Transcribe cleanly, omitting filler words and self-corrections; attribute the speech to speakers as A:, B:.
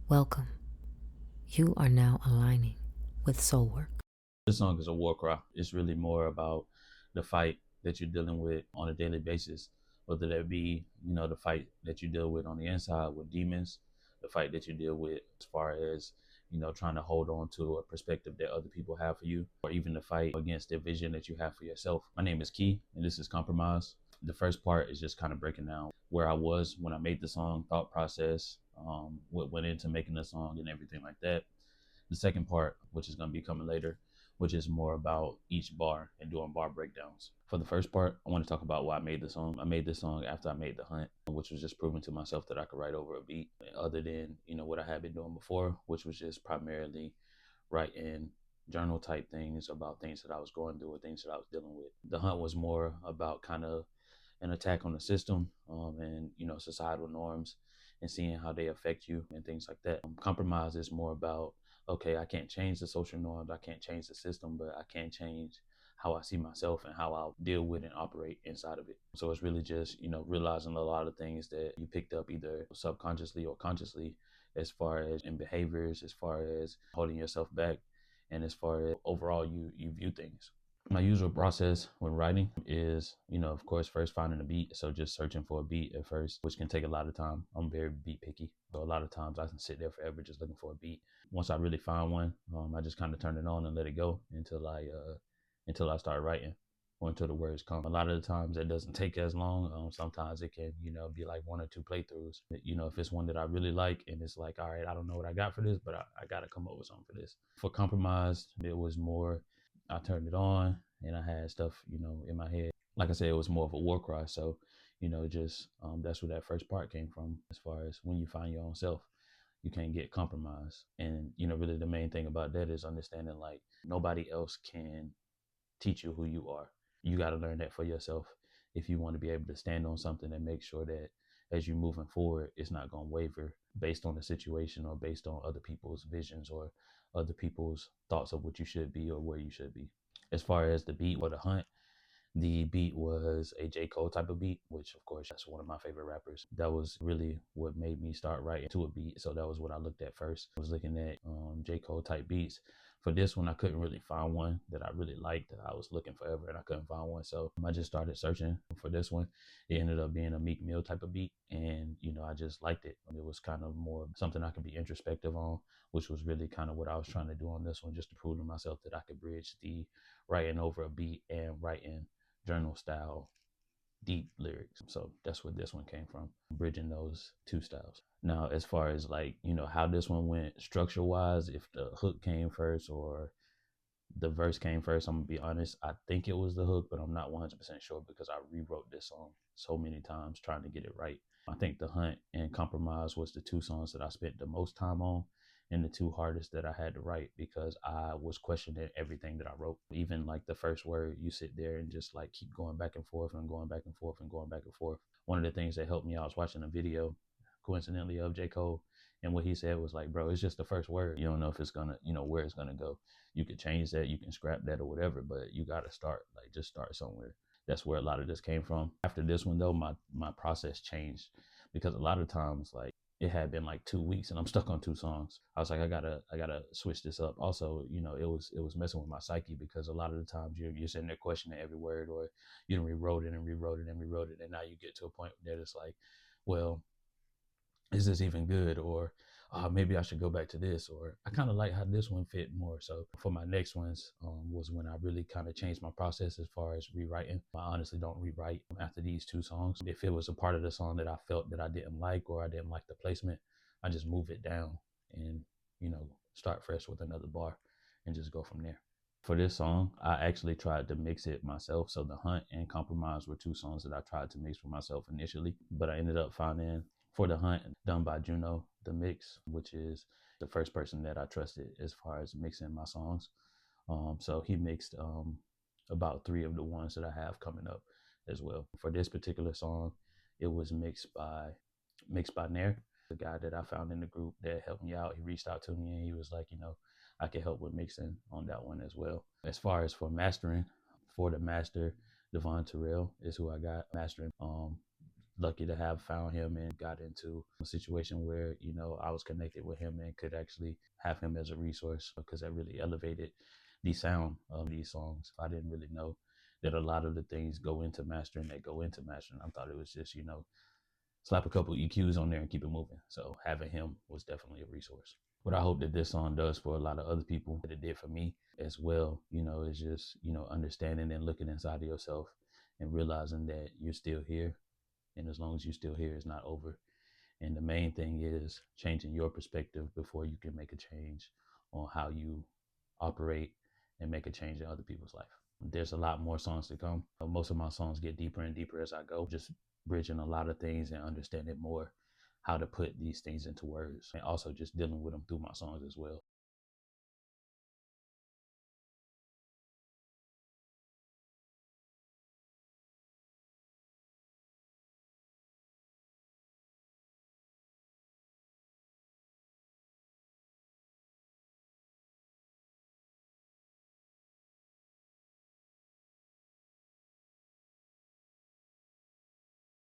A: Welcome. You are now aligning with soul work.
B: This song is a war cry. It's really more about the fight that you're dealing with on a daily basis, whether that be, the fight that you deal with on the inside with demons, the fight that you deal with as far as, trying to hold on to a perspective that other people have for you, or even the fight against the vision that you have for yourself. My name is Key, and this is Compromise. The first part is just kind of breaking down where I was when I made the song, thought process, what went into making the song and everything like that. The second part, which is going to be coming later, which is more about each bar and doing bar breakdowns. For the first part, I want to talk about why I made the song. I made this song after I made The Hunt, which was just proving to myself that I could write over a beat other than, what I had been doing before, which was just primarily writing journal type things about things that I was going through or things that I was dealing with. The Hunt was more about kind of an attack on the system and, societal norms and seeing how they affect you and things like that. Compromise is more about, okay, I can't change the social norms, I can't change the system, but I can change how I see myself and how I'll deal with and operate inside of it. So it's really just, realizing a lot of things that you picked up either subconsciously or consciously, as far as in behaviors, as far as holding yourself back, and as far as overall you view things. My usual process when writing is, of course, first finding a beat. So just searching for a beat at first, which can take a lot of time. I'm very beat picky. So a lot of times I can sit there forever just looking for a beat. Once I really find one, I just kind of turn it on and let it go until I start writing or until the words come. A lot of the times it doesn't take as long. Sometimes it can, be like one or two playthroughs. If it's one that I really like and it's like, all right, I don't know what I got for this, but I got to come up with something for this. For Compromise, it was more, I turned it on and I had stuff, in my head. Like I said, it was more of a war cry. So, just that's where that first part came from. As far as when you find your own self, you can't get compromised. And, really the main thing about that is understanding like nobody else can teach you who you are. You got to learn that for yourself if you want to be able to stand on something and make sure that as you're moving forward, it's not going to waver based on the situation or based on other people's visions or other people's thoughts of what you should be or where you should be. As far as the beat or the hunt, the beat was a J. Cole type of beat, which of course that's one of my favorite rappers. That was really what made me start writing to a beat. So that was what I looked at first. I was looking at J. Cole type beats. For this one, I couldn't really find one that I really liked. I was looking forever and I couldn't find one. So I just started searching for this one. It ended up being a Meek Mill type of beat. And, I just liked it. It was kind of more something I could be introspective on, which was really kind of what I was trying to do on this one, just to prove to myself that I could bridge the writing over a beat and writing journal style deep lyrics. So that's where this one came from, bridging those two styles. Now, as far as like, how this one went structure wise, if the hook came first or the verse came first, I'm gonna be honest, I think it was the hook, but I'm not 100% sure because I rewrote this song so many times trying to get it right. I think The Hunt and Compromise was the two songs that I spent the most time on and the two hardest that I had to write because I was questioning everything that I wrote. Even like the first word, you sit there and just like keep going back and forth and going back and forth and going back and forth. One of the things that helped me, I was watching a video coincidentally of J. Cole, and what he said was like, bro, it's just the first word. You don't know if it's gonna, where it's gonna go. You could change that, you can scrap that or whatever, but you gotta start, like just start somewhere. That's where a lot of this came from. After this one though, my process changed because a lot of times like it had been like 2 weeks and I'm stuck on two songs. I was like, I gotta switch this up. Also, it was messing with my psyche because a lot of the times you're sitting there questioning every word or you rewrote it and rewrote it and rewrote it. And now you get to a point that it's like, well, is this even good? Or maybe I should go back to this. Or I kind of like how this one fit more. So for my next ones was when I really kind of changed my process as far as rewriting. I honestly don't rewrite after these two songs. If it was a part of the song that I felt that I didn't like or I didn't like the placement, I just move it down and, start fresh with another bar and just go from there. For this song, I actually tried to mix it myself. So The Hunt and Compromise were two songs that I tried to mix for myself initially, but I ended up finding For The Hunt done by Juno, the mix, which is the first person that I trusted as far as mixing my songs. So he mixed about three of the ones that I have coming up as well. For this particular song, it was mixed by Nair, the guy that I found in the group that helped me out. He reached out to me and he was like, I could help with mixing on that one as well. As far as for mastering, for the master, Devon Terrell is who I got mastering. lucky to have found him and got into a situation where, I was connected with him and could actually have him as a resource because that really elevated the sound of these songs. I didn't really know that a lot of the things go into mastering that go into mastering. I thought it was just, slap a couple EQs on there and keep it moving. So having him was definitely a resource. What I hope that this song does for a lot of other people, that it did for me as well, is just, understanding and looking inside of yourself and realizing that you're still here. And as long as you're still here, it's not over. And the main thing is changing your perspective before you can make a change on how you operate and make a change in other people's life. There's a lot more songs to come. Most of my songs get deeper and deeper as I go, just bridging a lot of things and understanding more how to put these things into words and also just dealing with them through my songs as well.